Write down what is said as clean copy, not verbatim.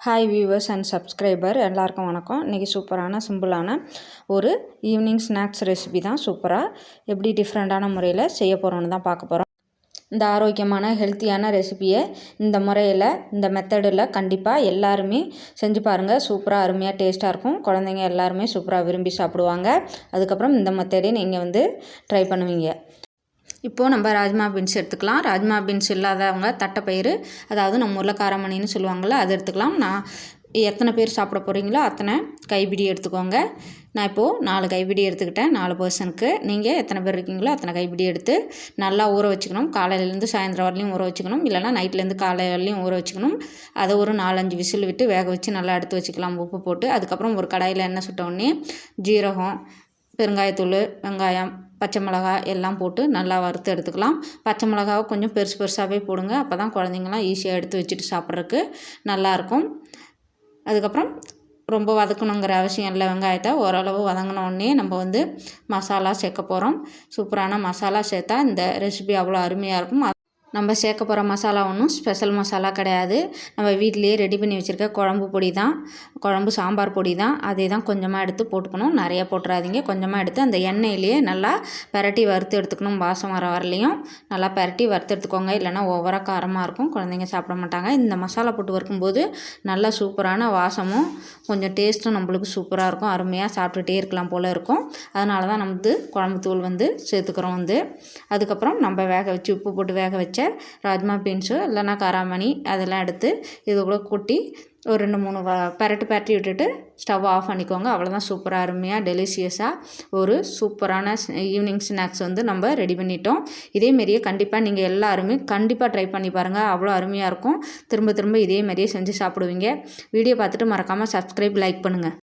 Hi viewers and subscriber எல்லாருக்கும் வணக்கம். இன்றைக்கி சூப்பரான சிம்பிளான ஒரு ஈவினிங் ஸ்நாக்ஸ் ரெசிபி தான். சூப்பராக எப்படி டிஃப்ரெண்ட்டான முறையில் செய்ய போகிறோன்னு தான் பார்க்க போகிறோம். இந்த ஆரோக்கியமான ஹெல்த்தியான ரெசிபியை இந்த முறையில் இந்த மெத்தடில் கண்டிப்பாக எல்லாருமே செஞ்சு பாருங்கள். சூப்பராக அருமையாக டேஸ்ட்டாக இருக்கும். குழந்தைங்க எல்லாருமே சூப்பராக விரும்பி சாப்பிடுவாங்க. அதுக்கப்புறம் இந்த மெத்தடே நீங்கள் ட்ரை பண்ணுவீங்க. இப்போது நம்ம ராஜ்மா பீன்ஸ் எடுத்துக்கலாம். ராஜ்மா பீன்ஸ் இல்லாதவங்க தட்டைப்பயிறு, அதாவது நம்ம ஊரில் காராமணின்னு சொல்லுவாங்கள்ல, அது எடுத்துக்கலாம். நான் எத்தனை பேர் சாப்பிட போகிறீங்களோ அத்தனை கைப்பிடி எடுத்துக்கோங்க. நான் இப்போது 4 கைப்பிடி எடுத்துக்கிட்டேன் 4 பர்சனுக்கு. நீங்கள் எத்தனை பேர் இருக்கீங்களோ அத்தனை கைப்பிடி எடுத்து நல்லா ஊற வச்சுக்கணும். காலையிலேருந்து சாயந்தரம் வரலையும் ஊற வச்சுக்கணும், இல்லைனா நைட்லேருந்து காலை வரலையும் ஊற வச்சுக்கணும். அதை ஒரு 4-5 விசில் விட்டு வேக வச்சு நல்லா எடுத்து வச்சுக்கலாம் உப்பு போட்டு. அதுக்கப்புறம் ஒரு கடாயில் எண்ணெய் சுட்டோடனே ஜீரகம், பெருங்காயத்தூள், வெங்காயம், பச்சை மிளகாய் எல்லாம் போட்டு நல்லா வறுத்து எடுத்துக்கலாம். பச்சை மிளகாவை கொஞ்சம் பெருசு பெருசாகவே போடுங்க. அப்போ தான் குழந்தைங்களாம் ஈஸியாக எடுத்து வச்சுட்டு சாப்பிட்றதுக்கு நல்லாயிருக்கும். அதுக்கப்புறம் ரொம்ப வதக்கணுங்கிற அவசியம் இல்லை. வெங்காயத்தை ஓரளவு வதங்கினோடனே நம்ம மசாலா சேர்க்க போகிறோம். சூப்பரான மசாலா சேர்த்தா இந்த ரெசிபி அவ்வளோ அருமையாக இருக்கும். நம்ம சேர்க்க போகிற மசாலா ஒன்றும் ஸ்பெஷல் மசாலா கிடையாது. நம்ம வீட்டிலேயே ரெடி பண்ணி வச்சுருக்க குழம்பு பொடி தான், குழம்பு சாம்பார் பொடி தான். அதே தான் கொஞ்சமாக எடுத்து போட்டுக்கணும். நிறைய போட்டுறாதீங்க. கொஞ்சமாக எடுத்து அந்த எண்ணெயிலேயே நல்லா பெரட்டி வறுத்து எடுத்துக்கணும். வாசம் வரலையும் நல்லா பெரட்டி வறுத்து எடுத்துக்கோங்க. இல்லைனா ஓவராக காரமாக இருக்கும், குழந்தைங்க சாப்பிட மாட்டாங்க. இந்த மசாலா போட்டு வறுக்கும்போது நல்லா சூப்பரான வாசமும் கொஞ்சம் டேஸ்ட்டும் நம்மளுக்கு சூப்பராக இருக்கும். அருமையாக சாப்பிட்டுட்டே இருக்கலாம் போல் இருக்கும். அதனால தான் நம்ம குழம்பு தூள் சேர்த்துக்கிறோம். அதுக்கப்புறம் நம்ம வேக வச்சு உப்பு போட்டு வேக வச்ச ராஜ்மா பீன்ஸு இல்லைனா காராமணி அதெல்லாம் எடுத்து இது கூட கொட்டி ஒரு 2-3 பெரட்டி விட்டுட்டு ஸ்டவ் ஆஃப் பண்ணிக்கோங்க. அவ்வளோதான். சூப்பராக அருமையாக டெலிஷியஸாக ஒரு சூப்பரான ஈவினிங் ஸ்நாக்ஸ் நம்ம ரெடி பண்ணிட்டோம். இதேமாரியே கண்டிப்பாக நீங்கள் எல்லாருமே கண்டிப்பாக ட்ரை பண்ணி பாருங்கள். அவ்வளோ அருமையாக இருக்கும். திரும்ப திரும்ப இதேமாரியே செஞ்சு சாப்பிடுவீங்க. வீடியோ பார்த்துட்டு மறக்காமல் சப்ஸ்கிரைப், லைக் பண்ணுங்கள்.